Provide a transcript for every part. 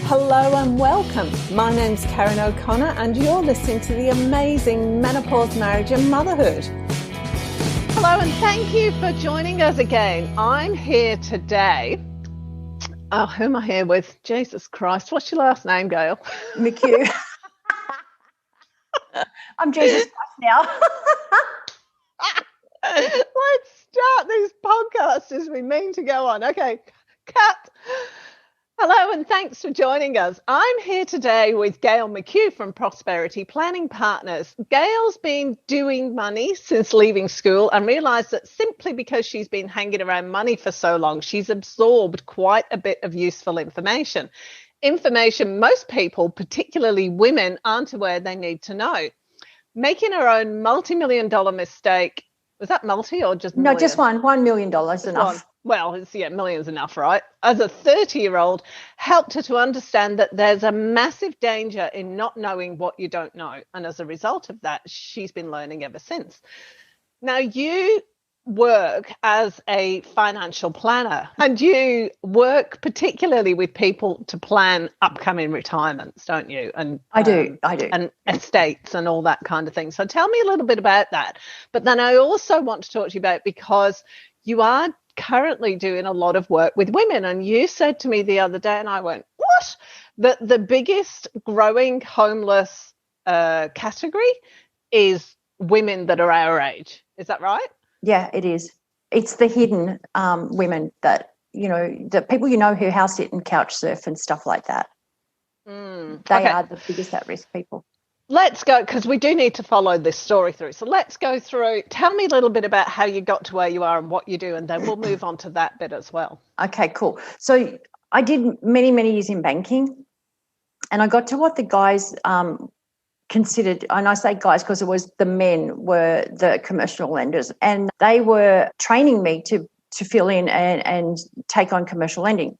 Hello and welcome. My name's Karen O'Connor and you're listening to the amazing Menopause, Marriage and Motherhood. Hello and thank you for joining us again. I'm here today. Oh, who am I here with? Jesus Christ. What's your last name, Gail? McHugh. I'm Jesus Christ now. Let's start this podcast as we mean to go on. Okay, cut. Hello and thanks for joining us. I'm here today with Gail McHugh from Prosperity Planning Partners. Gail's been doing money since leaving school and realised that simply because she's been hanging around money for so long, she's absorbed quite a bit of useful information. Information most people, particularly women, aren't aware they need to know. Making her own multi-million-dollar mistake. Was that multi or just million? No, just $1 million enough. One. Well, million's enough, right? As a 30-year-old, helped her to understand that there's a massive danger in not knowing what you don't know. And as a result of that, she's been learning ever since. Now, you work as a financial planner and you work particularly with people to plan upcoming retirements, don't you? And I do. And estates and all that kind of thing. So tell me a little bit about that. But then I also want to talk to you about, because you are currently doing a lot of work with women, and you said to me the other day, and I went, what? That the biggest growing homeless category is women that are our age. Is that right? Yeah, it is. It's the hidden women that, the people who house sit and couch surf and stuff like that. They are the biggest at-risk people. Let's go, because we do need to follow this story through. So let's go through. Tell me a little bit about how you got to where you are and what you do, and then we'll move on to that bit as well. Okay, cool. So I did many, many years in banking, and I got to what the guys considered, and I say guys because it was the men were the commercial lenders, and they were training me to fill in and take on commercial lending.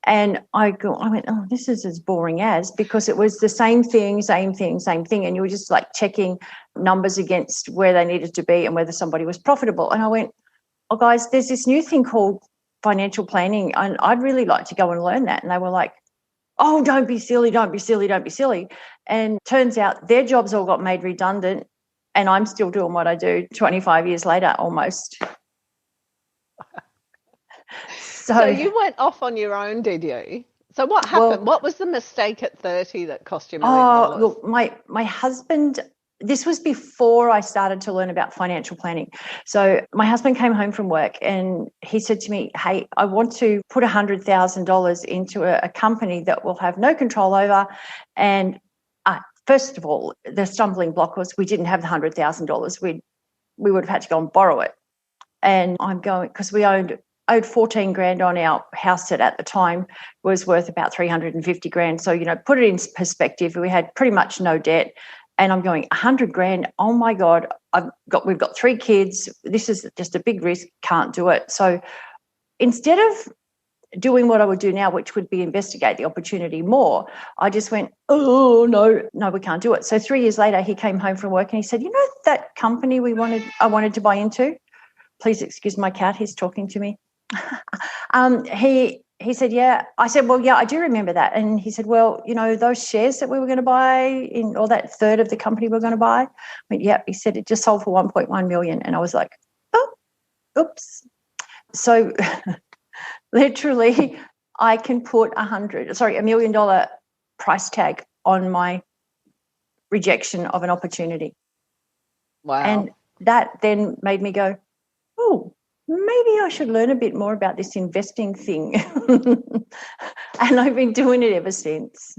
And I went, oh, this is as boring as, because it was the same thing. And you were just like checking numbers against where they needed to be and whether somebody was profitable. And I went, oh, guys, there's this new thing called financial planning, and I'd really like to go and learn that. And they were like, oh, don't be silly. And turns out their jobs all got made redundant, and I'm still doing what I do 25 years later almost. So you went off on your own, did you? So what happened? Well, what was the mistake at 30 that cost you $1 million? Look, my husband, this was before I started to learn about financial planning. So my husband came home from work and he said to me, hey, I want to put $100,000 into a company that we'll have no control over. And first of all, the stumbling block was we didn't have the $100,000. We would have had to go and borrow it. And I'm going, because we owed $14,000 on our house that at the time was worth about $350,000. So, put it in perspective, we had pretty much no debt. And I'm going, $100,000, oh my God, we've got 3 kids. This is just a big risk, can't do it. So instead of doing what I would do now, which would be investigate the opportunity more, I just went, oh, no, we can't do it. So 3 years later, he came home from work and he said, that company I wanted to buy into? Please excuse my cat, he's talking to me. He said, yeah. I said, well, yeah, I do remember that. And he said, well, those shares that we were going to buy or that third of the company we were going to buy. I went, yeah. He said, it just sold for 1.1 million. And I was like, oh, oops. So literally I can put $1 million price tag on my rejection of an opportunity. Wow. And that then made me go, oh, maybe I should learn a bit more about this investing thing. And I've been doing it ever since.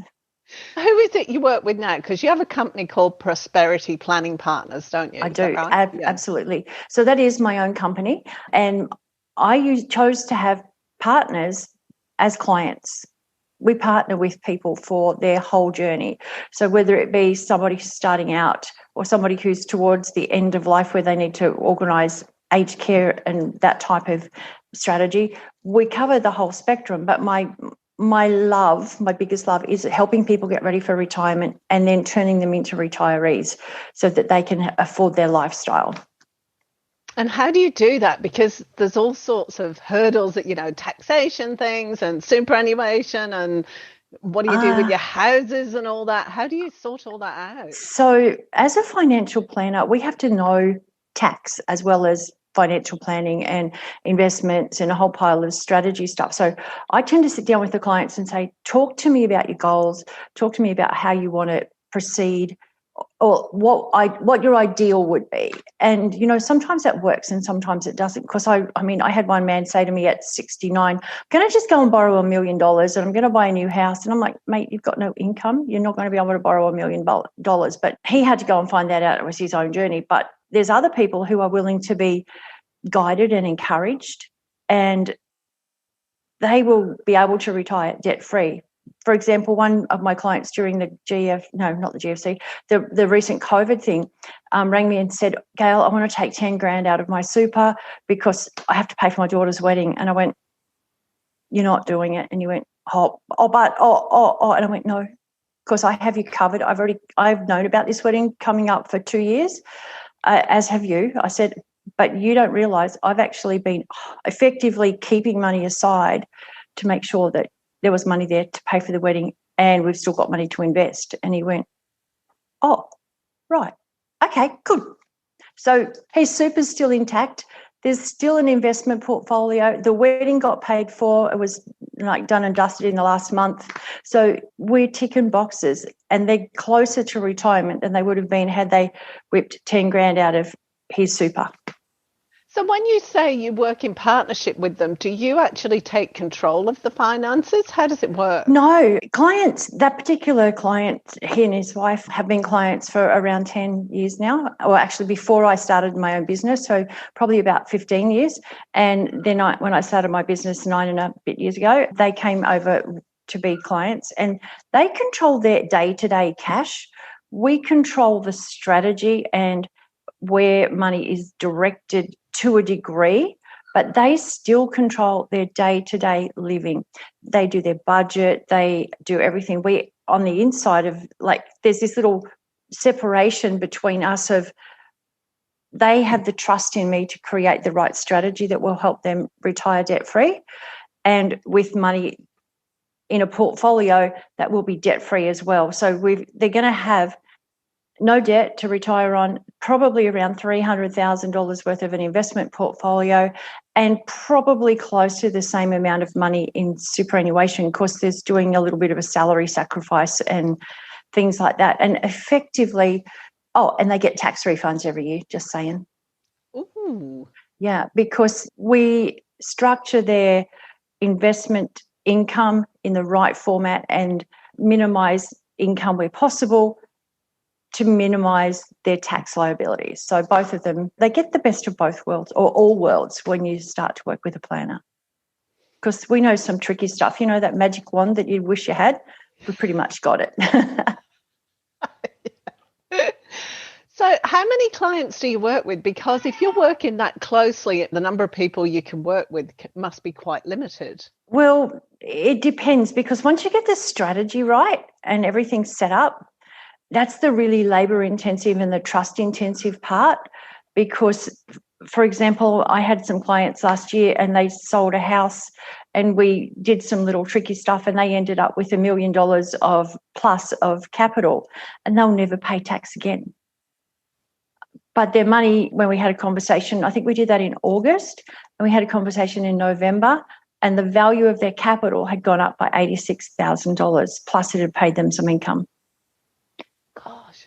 Who is it you work with now? Because you have a company called Prosperity Planning Partners, don't you? I do, right? Absolutely. So that is my own company. And I chose to have partners as clients. We partner with people for their whole journey. So whether it be somebody who's starting out or somebody who's towards the end of life where they need to organise aged care and that type of strategy, we cover the whole spectrum. But my biggest love is helping people get ready for retirement and then turning them into retirees so that they can afford their lifestyle. And how do you do that? Because there's all sorts of hurdles that, taxation things and superannuation and, What do you do with your houses and all that? How do you sort all that out? So as a financial planner, we have to know tax as well as financial planning and investments and a whole pile of strategy stuff. So I tend to sit down with the clients and say, talk to me about your goals, talk to me about how you want to proceed, or what your ideal would be. And, sometimes that works and sometimes it doesn't. Because I had one man say to me at 69, can I just go and borrow $1 million and I'm going to buy a new house? And I'm like, mate, you've got no income. You're not going to be able to borrow $1 million. But he had to go and find that out. It was his own journey. But there's other people who are willing to be guided and encouraged, and they will be able to retire debt-free. For example, one of my clients during the the recent COVID thing, rang me and said, Gail, I want to take 10 grand out of my super because I have to pay for my daughter's wedding. And I went, you're not doing it. And you went, and I went, no, because I have you covered. I've known about this wedding coming up for 2 years, as have you. I said, but you don't realise I've actually been effectively keeping money aside to make sure that there was money there to pay for the wedding and we've still got money to invest. And he went, oh, right. Okay, good. So his super's still intact. There's still an investment portfolio. The wedding got paid for. It was done and dusted in the last month. So we're ticking boxes, and they're closer to retirement than they would have been had they whipped 10 grand out of his super. So when you say you work in partnership with them, do you actually take control of the finances? How does it work? No, that particular client, he and his wife have been clients for around 10 years now, or actually before I started my own business, so probably about 15 years. And then when I started my business 9 and a bit years ago, they came over to be clients, and they control their day-to-day cash. We control the strategy and where money is directed to a degree, but they still control their day-to-day living. They do their budget, they do everything. We, on the inside of, there's this little separation between us of, they have the trust in me to create the right strategy that will help them retire debt-free, and with money in a portfolio that will be debt-free as well. So they're going to have no debt to retire on, probably around $300,000 worth of an investment portfolio, and probably close to the same amount of money in superannuation. Of course, there's doing a little bit of a salary sacrifice and things like that. And effectively, and they get tax refunds every year, just saying. Ooh. Yeah, because we structure their investment income in the right format and minimise income where possible, to minimise their tax liabilities. So both of them, they get the best of both worlds, or all worlds, when you start to work with a planner. Because we know some tricky stuff. That magic wand that you wish you had, we pretty much got it. So how many clients do you work with? Because if you're working that closely, the number of people you can work with must be quite limited. Well, it depends, because once you get the strategy right and everything's set up, that's the really labour-intensive and the trust-intensive part. Because, for example, I had some clients last year and they sold a house, and we did some little tricky stuff, and they ended up with $1 million of capital, and they'll never pay tax again. But their money, when we had a conversation, I think we did that in August, and we had a conversation in November, and the value of their capital had gone up by $86,000, plus it had paid them some income. Gosh.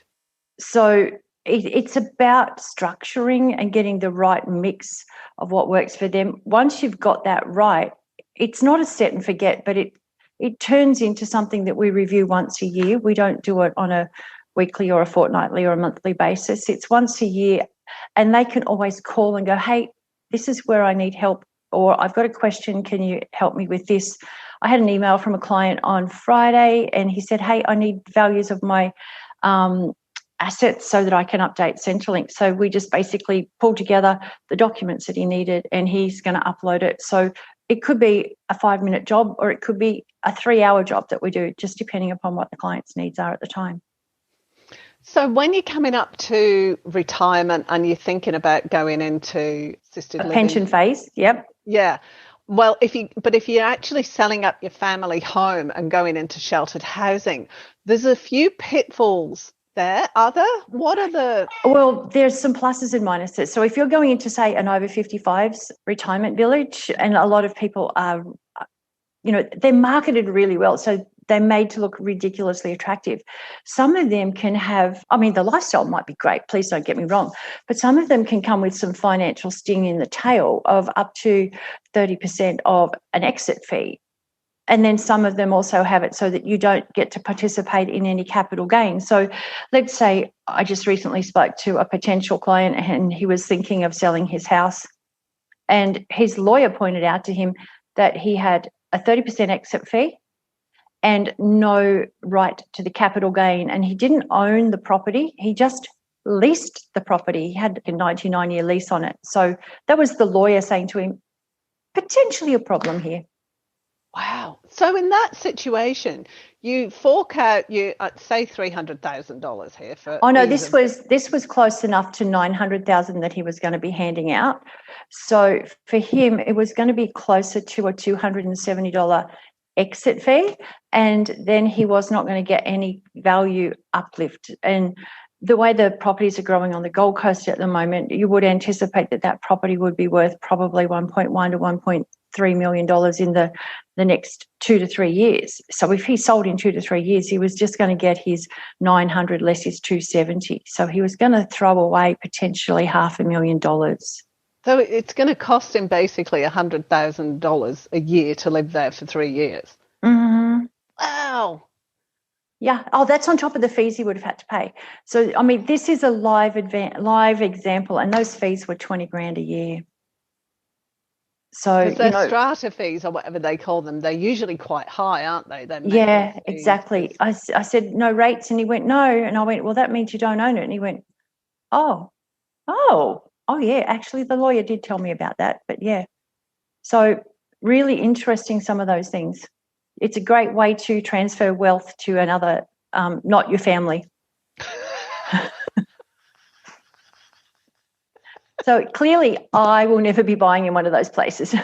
So it's about structuring and getting the right mix of what works for them. Once you've got that right, it's not a set and forget, but it turns into something that we review once a year. We don't do it on a weekly or a fortnightly or a monthly basis. It's once a year, and they can always call and go, hey, this is where I need help, or I've got a question, can you help me with this? I had an email from a client on Friday, and he said, hey, I need values of my assets so that I can update Centrelink. So we just basically pulled together the documents that he needed, and he's going to upload it. So it could be a 5-minute job, or it could be a 3-hour job that we do, just depending upon what the client's needs are at the time. So when you're coming up to retirement and you're thinking about going into assisted living, pension phase, yep. Yeah. Well, if you're actually selling up your family home and going into sheltered housing, there's a few pitfalls there. Are there? What are the? Well, there's some pluses and minuses. So if you're going into, say, an over 55s retirement village, and a lot of people are, they're marketed really well. So they're made to look ridiculously attractive. Some of them can have, the lifestyle might be great, please don't get me wrong, but some of them can come with some financial sting in the tail of up to 30% of an exit fee. And then some of them also have it so that you don't get to participate in any capital gain. So let's say I just recently spoke to a potential client and he was thinking of selling his house, and his lawyer pointed out to him that he had a 30% exit fee and no right to the capital gain. And he didn't own the property. He just leased the property. He had a 99-year lease on it. So that was the lawyer saying to him, potentially a problem here. Wow. So in that situation, you fork out say $300,000 here for. Oh no, this was close enough to 900,000 that he was going to be handing out. So for him, it was going to be closer to a $270 exit fee, and then he was not going to get any value uplift. And the way the properties are growing on the Gold Coast at the moment, you would anticipate that property would be worth probably 1.1 to 1.3 million dollars in the next 2 to 3 years. So if he sold in 2 to 3 years, he was just going to get his 900 less his 270. So he was going to throw away potentially $500,000. So it's going to cost him basically $100,000 a year to live there for 3 years. Mm-hmm. Wow. Yeah. Oh, that's on top of the fees he would have had to pay. So, this is a live example, and those fees were 20 grand a year. So, because strata fees or whatever they call them, they're usually quite high, aren't they? Yeah, exactly. I said, no rates, and he went, no. And I went, well, that means you don't own it. And he went, oh, yeah, actually the lawyer did tell me about that, but yeah. So really interesting, some of those things. It's a great way to transfer wealth to another, not your family. So clearly I will never be buying in one of those places.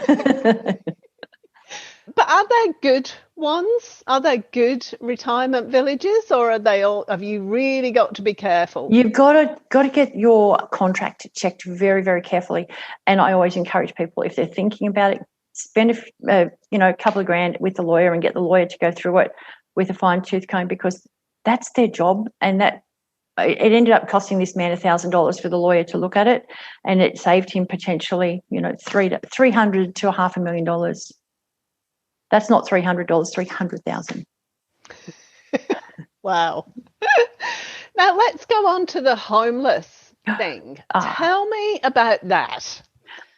But are there good ones? Are there good retirement villages, or are they all? Have you really got to be careful? You've got to get your contract checked very, very carefully. And I always encourage people, if they're thinking about it, spend a couple of grand with the lawyer and get the lawyer to go through it with a fine-tooth comb, because that's their job. And that it ended up costing this man $1,000 for the lawyer to look at it, and it saved him potentially, $300,000 to $500,000. That's not $300, $300,000. Wow. Now let's go on to the homeless thing. Tell me about that.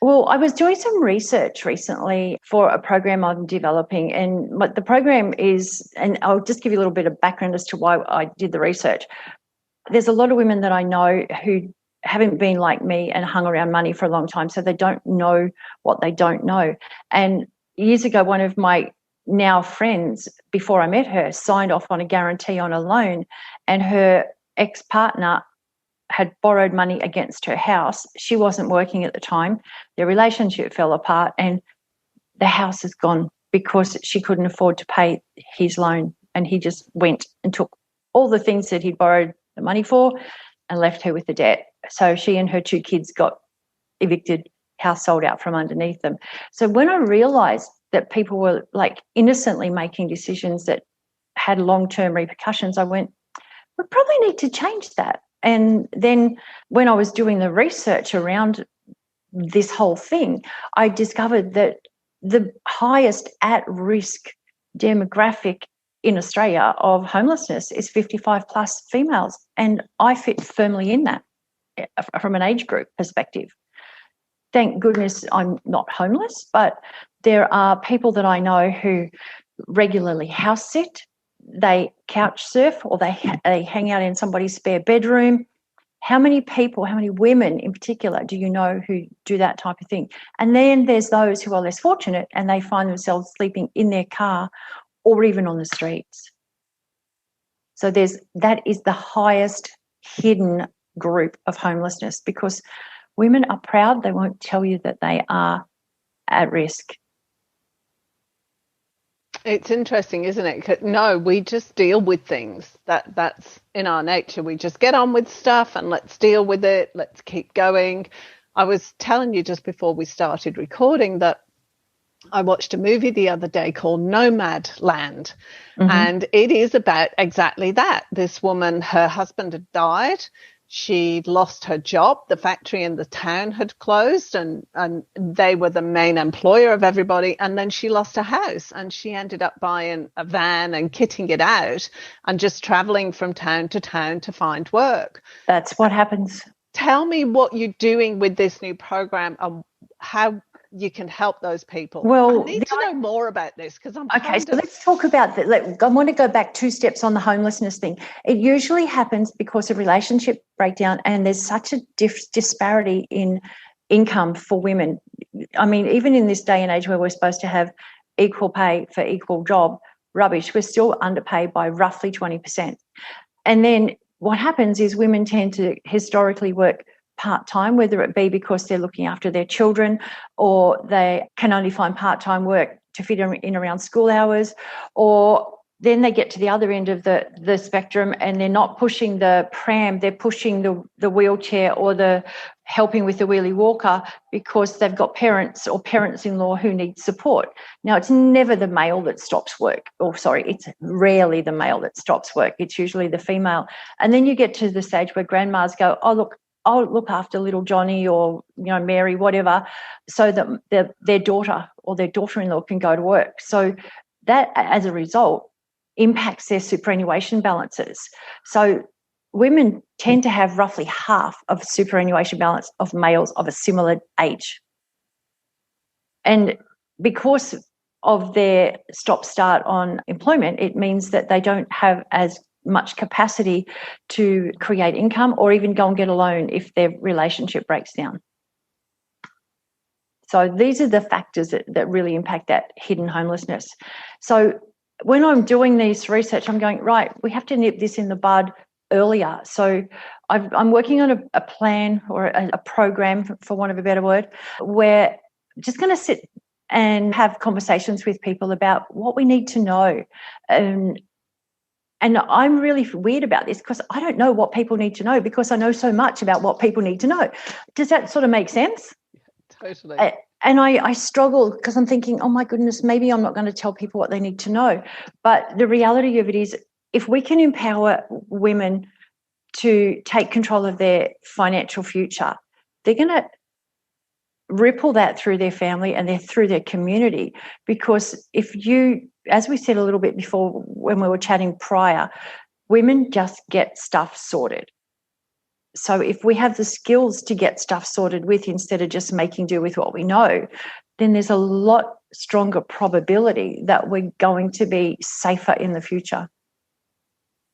Well, I was doing some research recently for a program I'm developing, and what the program is, and I'll just give you a little bit of background as to why I did the research. There's a lot of women that I know who haven't been like me and hung around money for a long time, so they don't know what they don't know. And years ago, one of my now friends, before I met her, signed off on a guarantee on a loan, and her ex-partner had borrowed money against her house. She wasn't working at the time. Their relationship fell apart, and the house is gone because she couldn't afford to pay his loan. And he just went and took all the things that he'd borrowed the money for and left her with the debt. So she and her 2 kids got evicted, house sold out from underneath them. So when I realised that people were like innocently making decisions that had long-term repercussions, I went, we probably need to change that. And then when I was doing the research around this whole thing, I discovered that the highest at-risk demographic in Australia of homelessness is 55 plus females. And I fit firmly in that from an age group perspective. Thank goodness I'm not homeless, but there are people that I know who regularly house sit, they couch surf, or they hang out in somebody's spare bedroom. How many people, how many women in particular do you know who do that type of thing? And then there's those who are less fortunate and they find themselves sleeping in their car or even on the streets. So that is the highest hidden group of homelessness, because women are proud. They won't tell you that they are at risk. It's interesting, isn't it? 'Cause no, we just deal with things. That's in our nature. We just get on with stuff and let's deal with it. Let's keep going. I was telling you just before we started recording that I watched a movie the other day called Nomad Land, and it is about exactly that. This woman, her husband had died. She lost her job. The factory in the town had closed, and they were the main employer of everybody. And then she lost her house, and she ended up buying a van and kitting it out and just traveling from town to find work. That's what happens. Tell me what you're doing with this new program and how you can help those people. Well, I need to know more about this because I'm okay, so let's talk about that. I want to go back 2 steps on the homelessness thing. It usually happens because of relationship breakdown, and there's such a disparity in income for women. I mean, even in this day and age where we're supposed to have equal pay for equal job, rubbish, we're still underpaid by roughly 20%. And then what happens is women tend to historically work part-time, whether it be because they're looking after their children or they can only find part-time work to fit in around school hours, or then they get to the other end of the spectrum and they're not pushing the pram, they're pushing the wheelchair or the helping with the wheelie walker because they've got parents or parents-in-law who need support. Now, it's never the male that stops work. It's rarely the male that stops work. It's usually the female. And then you get to the stage where grandmas go, oh, look, I'll look after little Johnny or, Mary, whatever, so that their daughter or their daughter-in-law can go to work. So that, as a result, impacts their superannuation balances. So women tend to have roughly half of superannuation balance of males of a similar age. And because of their stop-start on employment, it means that they don't have as much capacity to create income or even go and get a loan if their relationship breaks down. So these are the factors that really impact that hidden homelessness. So when I'm doing this research, I'm going, right, we have to nip this in the bud earlier. So I'm working on a plan or a program, for want of a better word, where I'm just going to sit and have conversations with people about what we need to know. And I'm really weird about this because I don't know what people need to know because I know so much about what people need to know. Does that sort of make sense? Totally. And I struggle because I'm thinking, oh my goodness, maybe I'm not going to tell people what they need to know. But the reality of it is, if we can empower women to take control of their financial future, they're going to ripple that through their family and through their community. Because if you, as we said a little bit before when we were chatting prior, women just get stuff sorted. So if we have the skills to get stuff sorted with instead of just making do with what we know, then there's a lot stronger probability that we're going to be safer in the future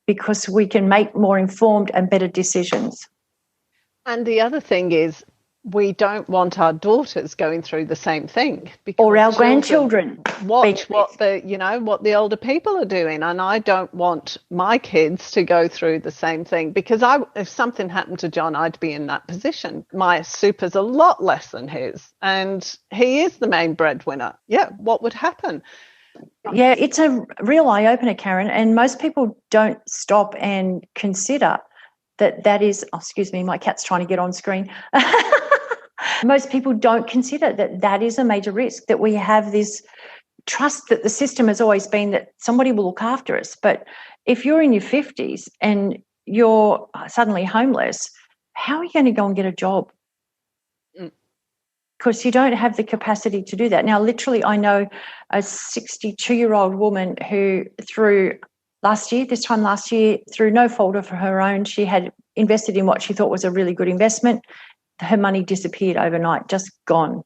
because we can make more informed and better decisions. And the other thing is, we don't want our daughters going through the same thing, or our grandchildren watch what the older people are doing, and I don't want my kids to go through the same thing because if something happened to John, I'd be in that position. My super's a lot less than his, and he is the main breadwinner. Yeah, what would happen? Yeah, it's a real eye-opener, Karen, and most people don't stop and consider that is, excuse me, my cat's trying to get on screen. Most people don't consider that is a major risk, that we have this trust that the system has always been that somebody will look after us. But if you're in your 50s and you're suddenly homeless, how are you going to go and get a job? Because you don't have the capacity to do that. Now, literally, I know a 62-year-old woman who this time last year, through no fault of her own, she had invested in what she thought was a really good investment. Her money disappeared overnight, just gone.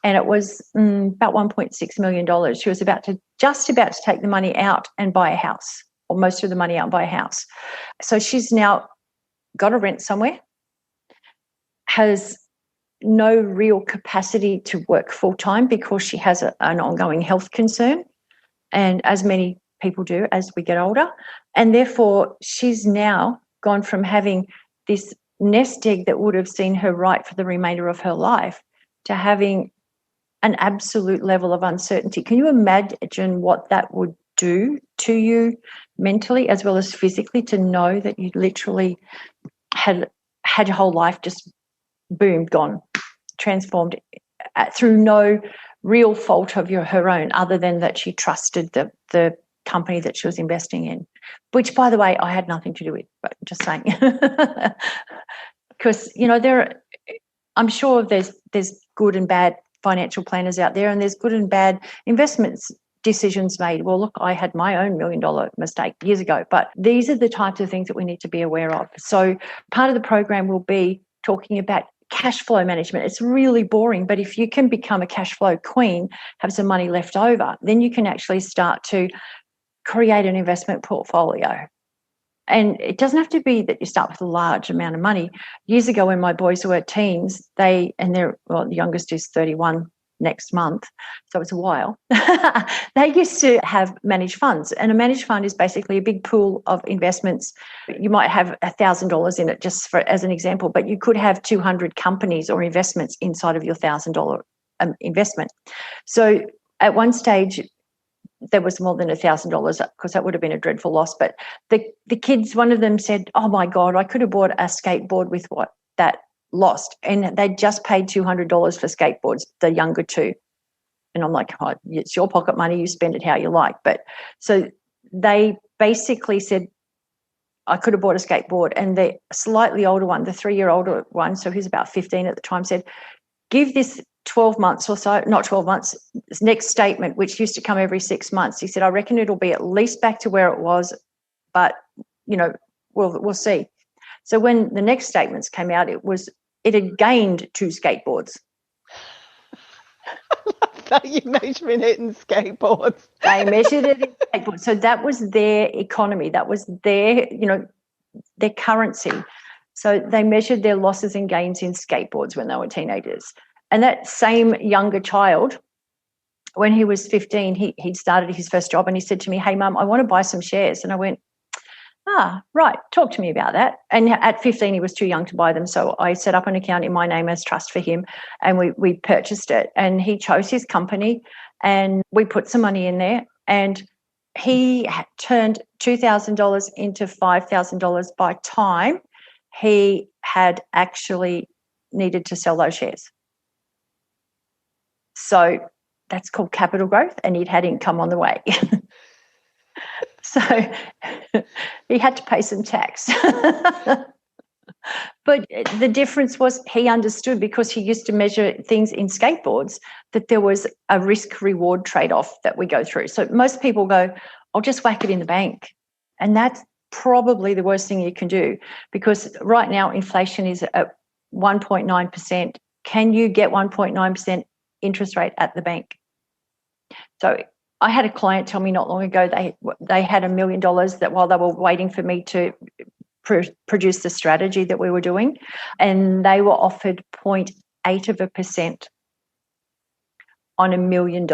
And it was about $1.6 million. She was just about to take the money out and buy a house, or most of the money out and buy a house. So she's now got to rent somewhere, has no real capacity to work full-time because she has an ongoing health concern, and as many people do as we get older. And therefore, she's now gone from having this nest egg that would have seen her right for the remainder of her life to having an absolute level of uncertainty. Can you imagine what that would do to you mentally as well as physically, to know that you literally had your whole life just boom, gone, transformed through no real fault of her own, other than that she trusted the company that she was investing in, which, by the way, I had nothing to do with, but just saying. Because, I'm sure there's good and bad financial planners out there, and there's good and bad investments decisions made. Well, look, I had my own $1 million mistake years ago, but these are the types of things that we need to be aware of. So part of the program will be talking about cash flow management. It's really boring, but if you can become a cash flow queen, have some money left over, then you can actually start to create an investment portfolio. And it doesn't have to be that you start with a large amount of money. Years ago, when my boys were teens, the youngest is 31 next month, so it's a while. They used to have managed funds, and a managed fund is basically a big pool of investments. You might have $1,000 in it, just as an example, but you could have 200 companies or investments inside of your $1,000 investment. So at one stage, there was more than $1,000, because that would have been a dreadful loss. But the kids, one of them said, "Oh my God, I could have bought a skateboard with what that lost." And they just paid $200 for skateboards, the younger two. And I'm like, "Oh, it's your pocket money, you spend it how you like." But so they basically said, I could have bought a skateboard. And the slightly older one, the 3-year-older one, so he's about 15 at the time, said, "Give this 12 months or so, not 12 months, this next statement, which used to come every 6 months." He said, "I reckon it'll be at least back to where it was, but, we'll see." So when the next statements came out, it had gained 2 skateboards. That you measuring it in skateboards. They measured it in skateboards. So that was their economy. That was their currency. So they measured their losses and gains in skateboards when they were teenagers. And that same younger child, when he was 15, he'd started his first job, and he said to me, "Hey, Mum, I want to buy some shares." And I went, right, talk to me about that. And at 15, he was too young to buy them. So I set up an account in my name as trust for him, and we purchased it. And he chose his company, and we put some money in there. And he turned $2,000 into $5,000 by time he had actually needed to sell those shares. So that's called capital growth, and he'd had income on the way. So he had to pay some tax. But the difference was he understood, because he used to measure things in skateboards, that there was a risk-reward trade-off that we go through. So most people go, "I'll just whack it in the bank." And that's probably the worst thing you can do, because right now inflation is at 1.9%. Can you get 1.9% interest rate at the bank? So I had a client tell me not long ago they had $1 million that while they were waiting for me to produce the strategy that we were doing, and they were offered 0.8% on $1 million.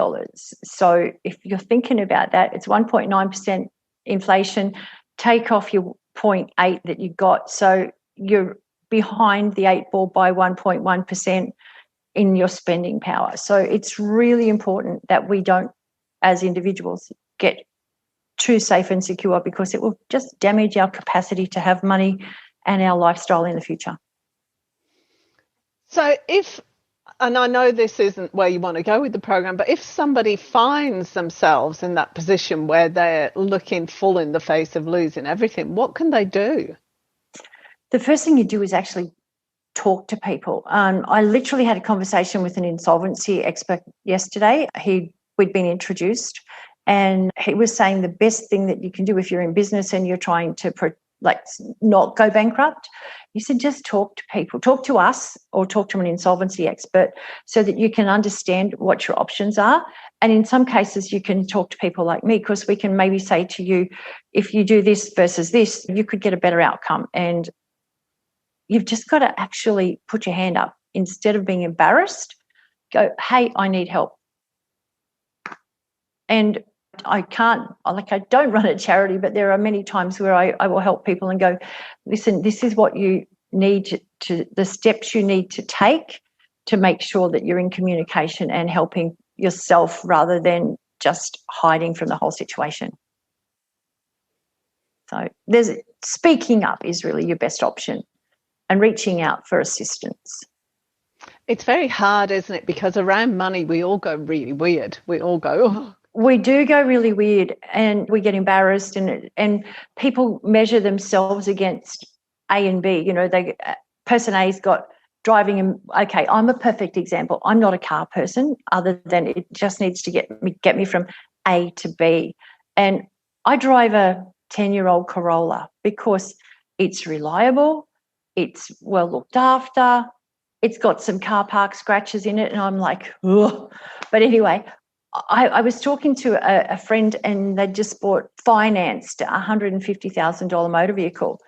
So if you're thinking about that, it's 1.9% inflation. Take off your 0.8 that you got, so you're behind the 8 ball by 1.1% in your spending power. So it's really important that we don't, as individuals, get too safe and secure, because it will just damage our capacity to have money and our lifestyle in the future. So and I know this isn't where you want to go with the program, but if somebody finds themselves in that position where they're looking full in the face of losing everything, what can they do? The first thing you do is actually talk to people. I literally had a conversation with an insolvency expert yesterday. We'd been introduced, and he was saying the best thing that you can do if you're in business and you're trying to not go bankrupt, he said, just talk to people, talk to us or talk to an insolvency expert, so that you can understand what your options are. And in some cases, you can talk to people like me, because we can maybe say to you, if you do this versus this, you could get a better outcome. And you've just got to actually put your hand up. Instead of being embarrassed, go, "Hey, I need help." And I don't run a charity, but there are many times where I will help people and go, "Listen, this is what you need the steps you need to take to make sure that you're in communication and helping yourself rather than just hiding from the whole situation. So speaking up is really your best option, and reaching out for assistance. It's very hard, isn't it? Because around money, we all go really weird. We all go, oh. We do go really weird, and we get embarrassed, and people measure themselves against A and B. You know, person A's got driving, and okay, I'm a perfect example. I'm not a car person, other than it just needs to get me from A to B. And I drive a 10-year-old Corolla because it's reliable, it's well looked after, it's got some car park scratches in it, and I'm like, ugh. But anyway, I was talking to a friend, and they just financed a $150,000 motor vehicle.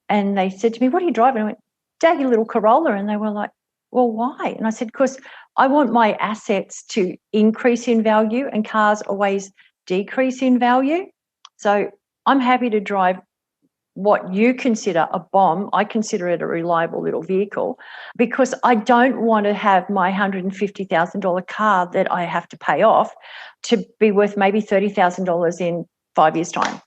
And they said to me, what are you driving? I went, daggy little Corolla. And they were like, well, why? And I said, because I want my assets to increase in value, and cars always decrease in value. So I'm happy to drive what you consider a bomb. I consider it a reliable little vehicle, because I don't want to have my $150,000 car that I have to pay off to be worth maybe $30,000 in 5 years' time.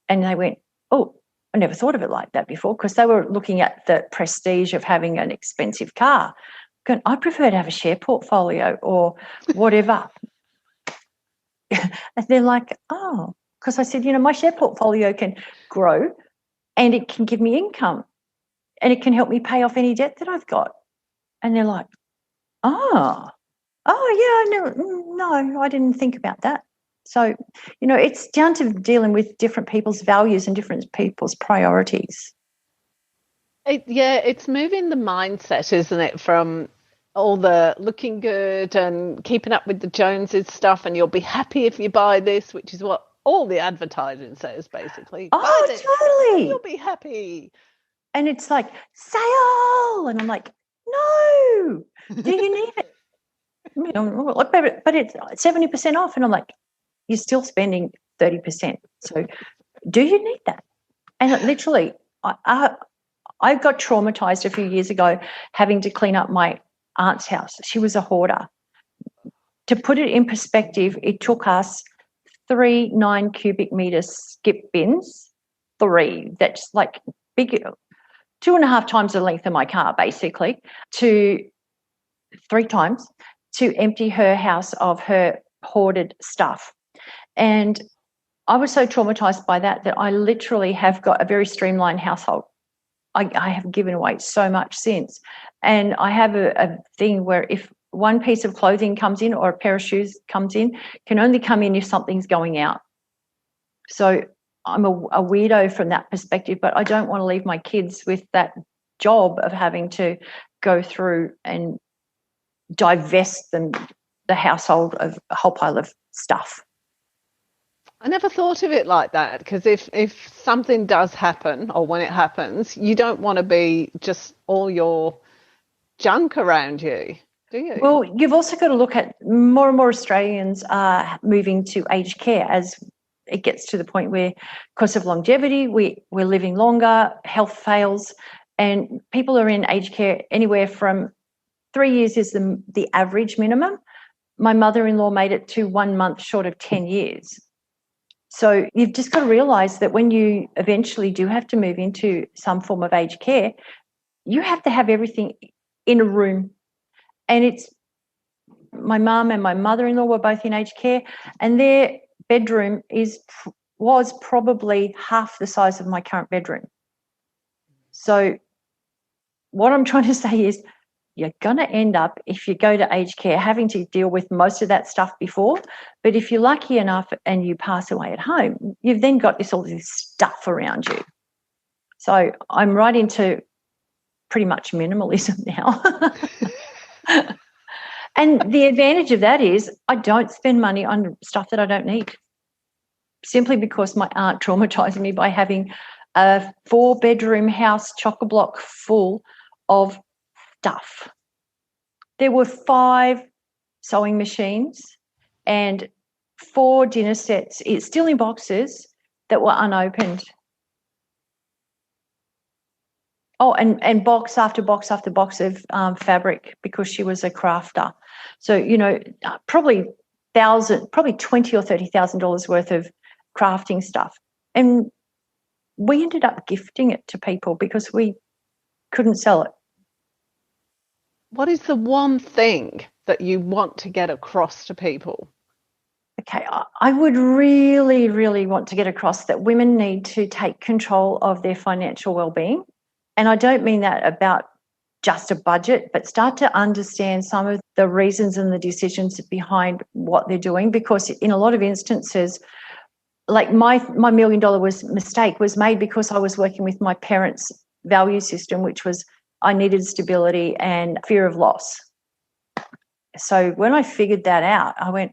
And they went, oh, I never thought of it like that before, because they were looking at the prestige of having an expensive car. Going, I prefer to have a share portfolio or whatever. And they're like, oh, because I said, my share portfolio can grow and it can give me income and it can help me pay off any debt that I've got. And they're like, oh yeah, no, I didn't think about that. So, it's down to dealing with different people's values and different people's priorities. It's moving the mindset, isn't it, from all the looking good and keeping up with the Joneses stuff, and you'll be happy if you buy this, which is what all the advertising says, basically. Oh, buy this, totally. you'll be happy. And it's like, sale. And I'm like, no, do you need it? But it's 70% off. And I'm like, you're still spending 30%. So do you need that? And literally, I got traumatized a few years ago having to clean up my aunt's house. She was a hoarder. To put it in perspective, it took us 3 9 cubic meter skip bins, 3, that's like big, 2.5 times the length of my car, basically, to 3 times to empty her house of her hoarded stuff. And I was so traumatized by that I literally have got a very streamlined household. I have given away so much since. And I have a thing where if one piece of clothing comes in or a pair of shoes comes in, can only come in if something's going out. So I'm a weirdo from that perspective, but I don't want to leave my kids with that job of having to go through and divest the household of a whole pile of stuff. I never thought of it like that, because if something does happen, or when it happens, you don't want to be just all your junk around you, do you? Well, you've also got to look at more and more Australians are moving to aged care as it gets to the point where, because of longevity, we're living longer, health fails, and people are in aged care anywhere from 3 years is the average minimum. My mother-in-law made it to 1 month short of 10 years. So you've just got to realise that when you eventually do have to move into some form of aged care, you have to have everything in a room. And it's my mum and my mother-in-law were both in aged care, and their bedroom was probably half the size of my current bedroom. So what I'm trying to say is, you're going to end up, if you go to aged care, having to deal with most of that stuff before. But if you're lucky enough and you pass away at home, you've then got all this stuff around you. So I'm right into pretty much minimalism now. And the advantage of that is I don't spend money on stuff that I don't need, simply because my aunt traumatized me by having a 4-bedroom house chock-a-block full of stuff. There were 5 sewing machines and 4 dinner sets, it's still in boxes, that were unopened. Oh, and box after box after box of fabric, because she was a crafter. So, probably $20,000 or $30,000 worth of crafting stuff. And we ended up gifting it to people because we couldn't sell it. What is the one thing that you want to get across to people? Okay, I would really, really want to get across that women need to take control of their financial well-being. And I don't mean that about just a budget, but start to understand some of the reasons and the decisions behind what they're doing. Because in a lot of instances, like my $1 million mistake was made because I was working with my parents' value system, which was I needed stability and fear of loss. So when I figured that out, I went,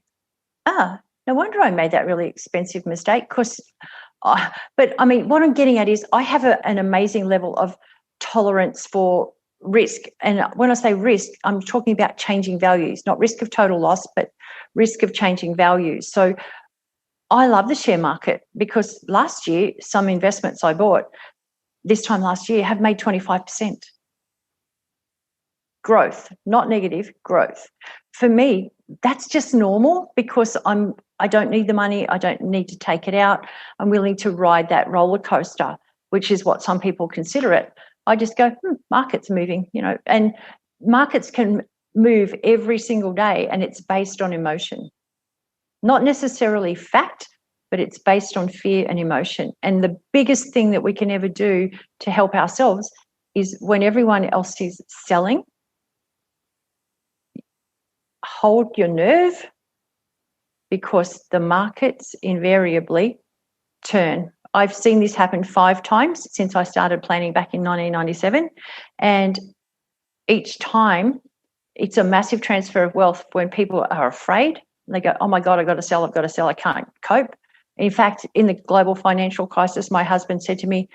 no wonder I made that really expensive mistake. But I mean, what I'm getting at is I have an amazing level of tolerance for risk. And when I say risk, I'm talking about changing values, not risk of total loss, but risk of changing values. So I love the share market because last year, some investments I bought this time last year have made 25%. Growth, not negative, growth. For me, that's just normal because I don't need the money. I don't need to take it out. I'm willing to ride that roller coaster, which is what some people consider it. I just go, market's moving, and markets can move every single day, and it's based on emotion. Not necessarily fact, but it's based on fear and emotion. And the biggest thing that we can ever do to help ourselves is when everyone else is selling, hold your nerve, because the markets invariably turn. I've seen this happen 5 times since I started planning back in 1997. And each time it's a massive transfer of wealth when people are afraid. They go, oh my God, I've got to sell, I can't cope. In fact, in the global financial crisis, my husband said to me,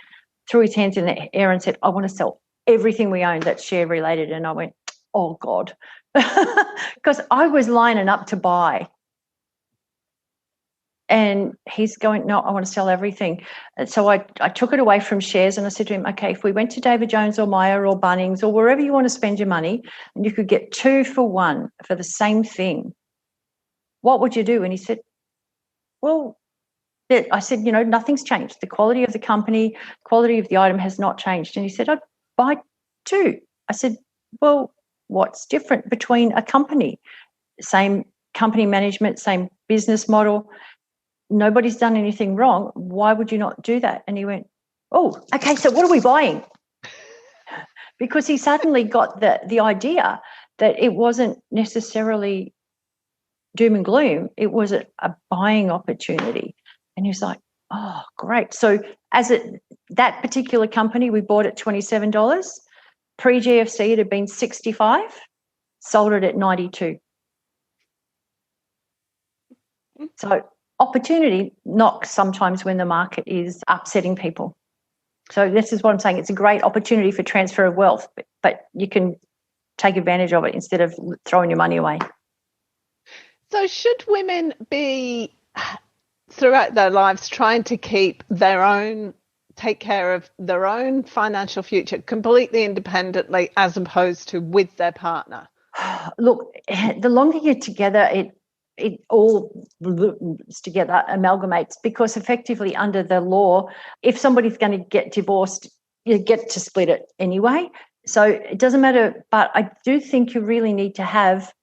threw his hands in the air and said, I want to sell everything we own that's share related. And I went, oh God, because I was lining up to buy. And he's going, no, I want to sell everything. And so I took it away from shares and I said to him, okay, if we went to David Jones or Myer or Bunnings or wherever you want to spend your money, and you could get 2 for 1 for the same thing, what would you do? And he said, well, I said, nothing's changed. The quality of the company, quality of the item has not changed. And he said, I'd buy 2. I said, well, what's different between a company? Same company management, same business model. Nobody's done anything wrong. Why would you not do that? And he went, oh, okay, so what are we buying? Because he suddenly got the idea that it wasn't necessarily doom and gloom. It was a buying opportunity. And he was like, oh, great. So that particular company, we bought at $27. Pre-GFC, it had been $65, sold it at $92. So opportunity knocks sometimes when the market is upsetting people. So this is what I'm saying. It's a great opportunity for transfer of wealth, but you can take advantage of it instead of throwing your money away. So should women be throughout their lives trying to take care of their own financial future completely independently as opposed to with their partner? Look, the longer you're together, it all together amalgamates, because effectively under the law, if somebody's going to get divorced, you get to split it anyway. So it doesn't matter. But I do think you really need to have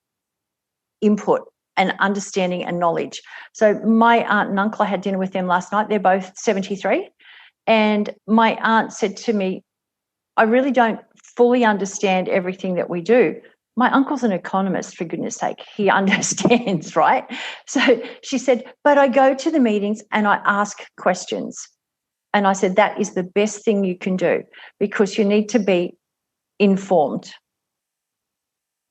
input and understanding and knowledge. So my aunt and uncle, I had dinner with them last night. They're both 73. And my aunt said to me, I really don't fully understand everything that we do. My uncle's an economist, for goodness sake. He understands, right? So she said, but I go to the meetings and I ask questions. And I said, that is the best thing you can do, because you need to be informed.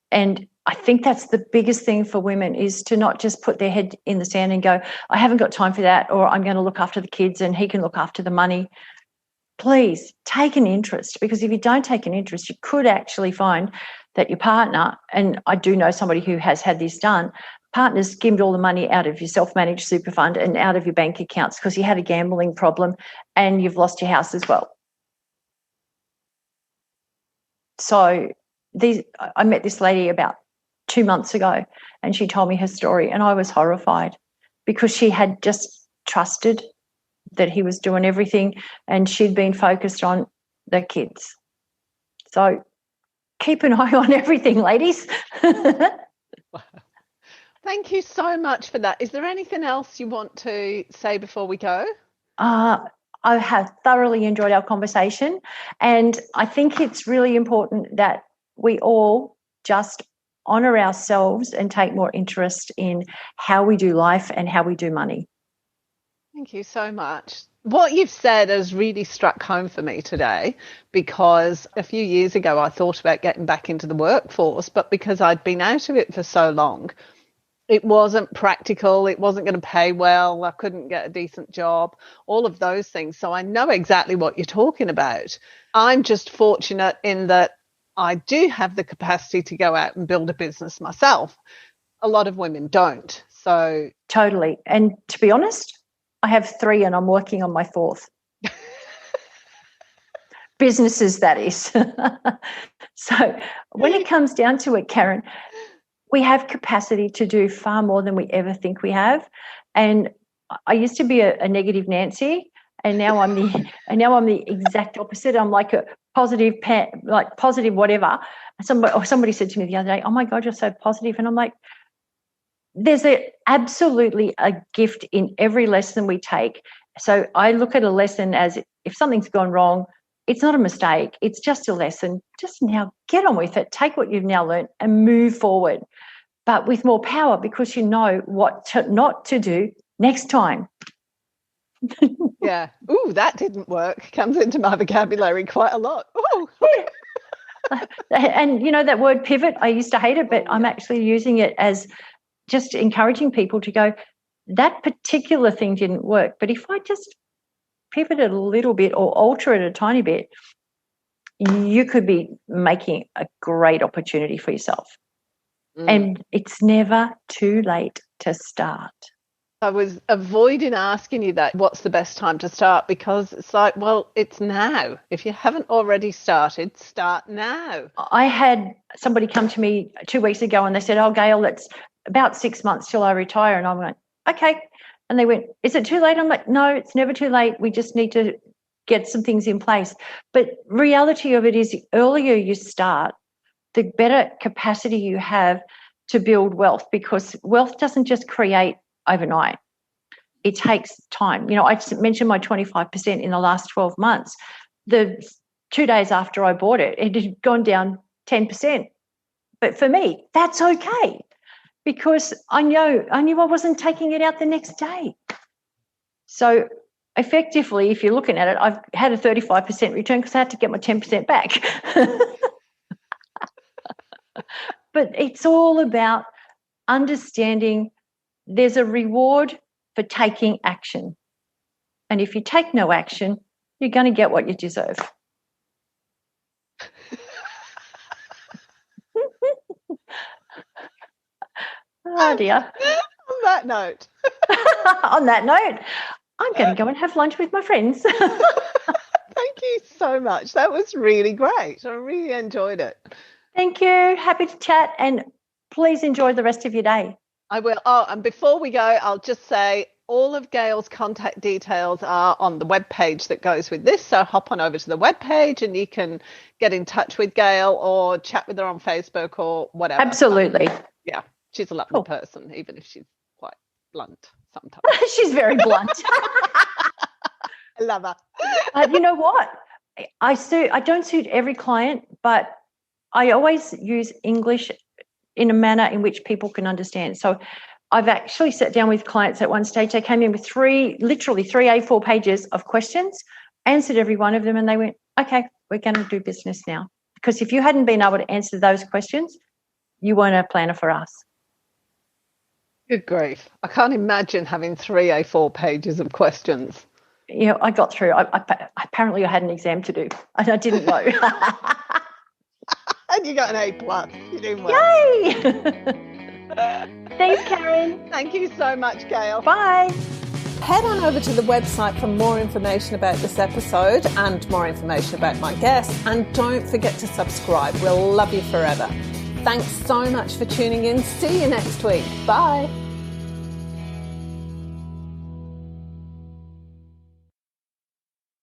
And I think that's the biggest thing for women, is to not just put their head in the sand and go, I haven't got time for that, or I'm going to look after the kids and he can look after the money. Please take an interest, because if you don't take an interest, you could actually find that your partner, and I do know somebody who has had this done, partners skimmed all the money out of your self-managed super fund and out of your bank accounts because you had a gambling problem and you've lost your house as well. So I met this lady about 2 months ago, and she told me her story, and I was horrified because she had just trusted that he was doing everything, and she'd been focused on the kids. So keep an eye on everything, ladies. Thank you so much for that. Is there anything else you want to say before we go? I have thoroughly enjoyed our conversation, and I think it's really important that we all just honour ourselves and take more interest in how we do life and how we do money. Thank you so much. What you've said has really struck home for me today, because a few years ago I thought about getting back into the workforce, but because I'd been out of it for so long, it wasn't practical, it wasn't going to pay well, I couldn't get a decent job, all of those things. So I know exactly what you're talking about. I'm just fortunate in that I do have the capacity to go out and build a business myself. A lot of women don't. So Totally. And to be honest, I have 3 and I'm working on my 4th. Businesses, that is. So when it comes down to it, Karen, we have capacity to do far more than we ever think we have. And I used to be a negative Nancy, and now I'm the exact opposite. I'm like a positive positive whatever. Somebody said to me the other day, "Oh my God, you're so positive," and I'm like, there's absolutely a gift in every lesson we take. So I look at a lesson as, if something's gone wrong, it's not a mistake. It's just a lesson. Just now get on with it. Take what you've now learned and move forward, but with more power, because you know what not to do next time. yeah. Ooh, that didn't work. Comes into my vocabulary quite a lot. Ooh. And you know that word pivot, I used to hate it, but I'm actually using it as just encouraging people to go, that particular thing didn't work, but if I just pivot it a little bit or alter it a tiny bit, you could be making a great opportunity for yourself. And it's never too late to start. I was avoiding asking you that, what's the best time to start? Because it's like, well, it's now. If you haven't already started, start now. I had somebody come to me 2 weeks ago and they said, "Oh, Gail, it's about 6 months till I retire." And I'm like, okay. And they went, "Is it too late?" I'm like, no, it's never too late. We just need to get some things in place. But reality of it is, the earlier you start, the better capacity you have to build wealth, because wealth doesn't just create overnight. It takes time. You know, I mentioned my 25% in the last 12 months. The 2 days after I bought it, it had gone down 10%. But for me, that's okay, because I knew I wasn't taking it out the next day. So effectively, if you're looking at it, I've had a 35% return because I had to get my 10% back. But it's all about understanding there's a reward for taking action. And if you take no action, you're going to get what you deserve. Oh, dear. On that note. On that note, I'm going to go and have lunch with my friends. Thank you so much. That was really great. I really enjoyed it. Thank you. Happy to chat, and please enjoy the rest of your day. I will. Oh, and before we go, I'll just say all of Gail's contact details are on the webpage that goes with this. So hop on over to the webpage and you can get in touch with Gail or chat with her on Facebook or whatever. Absolutely. Yeah, she's a lovely person, even if she's quite blunt sometimes. She's very blunt. I love her. You know what? I don't suit every client, but I always use English in a manner in which people can understand. So I've actually sat down with clients at one stage. They came in with literally three A4 pages of questions, answered every one of them, and they went, okay, we're going to do business now. Because if you hadn't been able to answer those questions, you weren't a planner for us. Good grief. I can't imagine having three A4 pages of questions. You know, I got through. Apparently I had an exam to do, and I didn't know. And you got an A+. You're doing well. Yay! Thanks, Karen. Thank you so much, Gail. Bye. Head on over to the website for more information about this episode and more information about my guests. And don't forget to subscribe. We'll love you forever. Thanks so much for tuning in. See you next week. Bye.